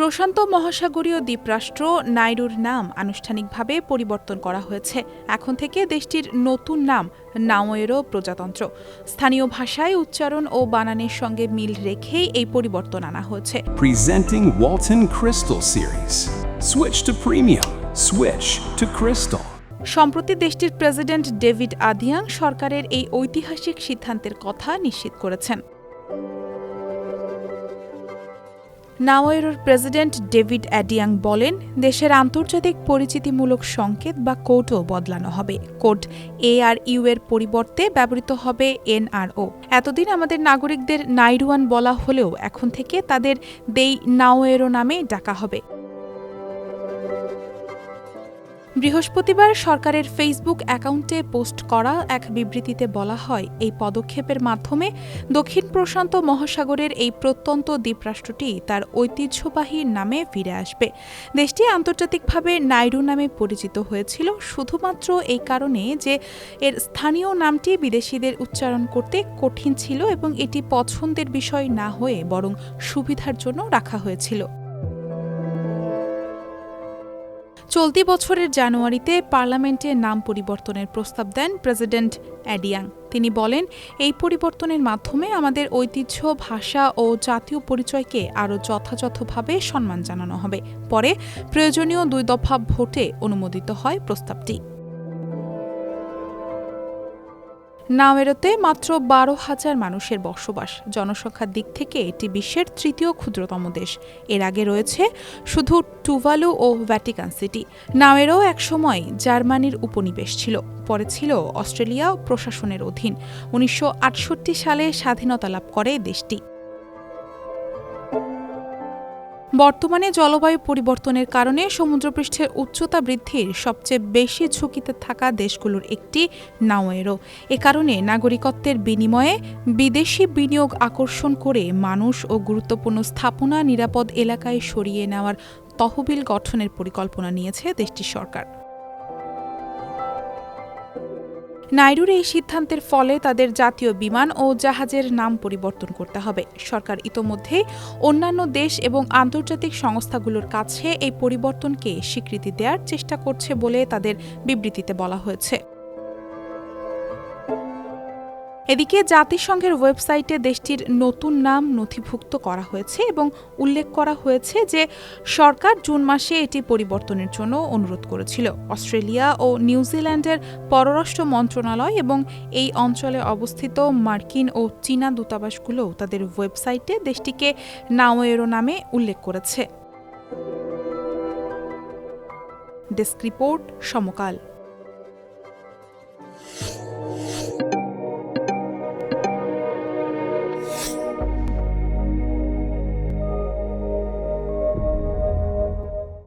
প্রশান্ত মহাসাগরীয় দ্বীপরাষ্ট্র নাইরুর নাম আনুষ্ঠানিকভাবে পরিবর্তন করা হয়েছে। এখন থেকে দেশটির নতুন নাম নাওয়েরো প্রজাতন্ত্র। স্থানীয় ভাষায় উচ্চারণ ও বানানের সঙ্গে মিল রেখেই এই পরিবর্তন আনা হয়েছে। Presenting Walton Crystal Series. Switch to premium. Switch to Crystal. সম্প্রতি দেশটির প্রেসিডেন্ট ডেভিড আদিয়াং সরকারের এই ঐতিহাসিক সিদ্ধান্তের কথা নিশ্চিত করেছেন। নাওয়েরোর প্রেসিডেন্ট ডেভিড অ্যাডিয়াং বলেন, দেশের আন্তর্জাতিক পরিচিতিমূলক সংকেত বা কোডও বদলানো হবে। কোড ARU এর পরিবর্তে ব্যবহৃত হবে NRO। এতদিন আমাদের নাগরিকদের নাইরুয়ান বলা হলেও এখন থেকে তাদের দেই নাওয়েরো নামে ডাকা হবে। বৃহস্পতিবার সরকারের ফেসবুক অ্যাকাউন্টে পোস্ট করা এক বিবৃতিতে বলা হয়, এই পদক্ষেপের মাধ্যমে দক্ষিণ প্রশান্ত মহাসাগরের এই প্রত্যন্ত দ্বীপরাষ্ট্রটি তার ঐতিহ্যবাহী নামে ফিরে আসবে। দেশটি আন্তর্জাতিকভাবে নাইরু নামে পরিচিত হয়েছিল শুধুমাত্র এই কারণে যে এর স্থানীয় নামটি বিদেশিদের উচ্চারণ করতে কঠিন ছিল এবং এটি পছন্দের বিষয় না হয়ে বরং সুবিধার জন্য রাখা হয়েছিল। চলতি বছরের জানুয়ারিতে পার্লামেন্টে নাম পরিবর্তনের প্রস্তাব দেন প্রেসিডেন্ট অ্যাডিয়াং। তিনি বলেন, এই পরিবর্তনের মাধ্যমে আমাদের ঐতিহ্য, ভাষা ও জাতীয় পরিচয়কে আরও যথাযথভাবে সম্মান জানানো হবে। পরে প্রয়োজনীয় 2 দফা ভোটে অনুমোদিত হয় প্রস্তাবটি। নাওয়েরোতে মাত্র 12,000 মানুষের বসবাস। জনসংখ্যার দিক থেকে এটি বিশ্বের 3য় ক্ষুদ্রতম দেশ। এর আগে রয়েছে শুধু টুভালু ও ভ্যাটিকান সিটি। নাওয়েরো একসময় জার্মানির উপনিবেশ ছিল, পরে ছিল অস্ট্রেলিয়া প্রশাসনের অধীন। 1968 সালে স্বাধীনতা লাভ করে দেশটি। বর্তমানে জলবায়ু পরিবর্তনের কারণে সমুদ্রপৃষ্ঠের উচ্চতা বৃদ্ধির সবচেয়ে বেশি ঝুঁকিতে থাকা দেশগুলোর একটি নাওয়েরো। এ কারণে নাগরিকত্বের বিনিময়ে বিদেশি বিনিয়োগ আকর্ষণ করে মানুষ ও গুরুত্বপূর্ণ স্থাপনা নিরাপদ এলাকায় সরিয়ে নেওয়ার তহবিল গঠনের পরিকল্পনা নিয়েছে দেশটির সরকার। নাইরুর এই সিদ্ধান্তের ফলে তাদের জাতীয় বিমান ও জাহাজের নাম পরিবর্তন করতে হবে। সরকার ইতোমধ্যেই অন্যান্য দেশ এবং আন্তর্জাতিক সংস্থাগুলোর কাছে এই পরিবর্তনকে স্বীকৃতি দেওয়ার চেষ্টা করছে বলে তাদের বিবৃতিতে বলা হয়েছে। এদিকে জাতিসংঘের ওয়েবসাইটে দেশটির নতুন নাম নথিভুক্ত করা হয়েছে এবং উল্লেখ করা হয়েছে যে সরকার জুন মাসে এটি পরিবর্তনের জন্য অনুরোধ করেছিল। অস্ট্রেলিয়া ও নিউজিল্যান্ডের পররাষ্ট্র মন্ত্রণালয় এবং এই অঞ্চলে অবস্থিত মার্কিন ও চীনা দূতাবাসগুলোও তাদের ওয়েবসাইটে দেশটিকে নাওয়েরো নামে উল্লেখ করেছে। ডেস্ক রিপোর্ট, সমকাল।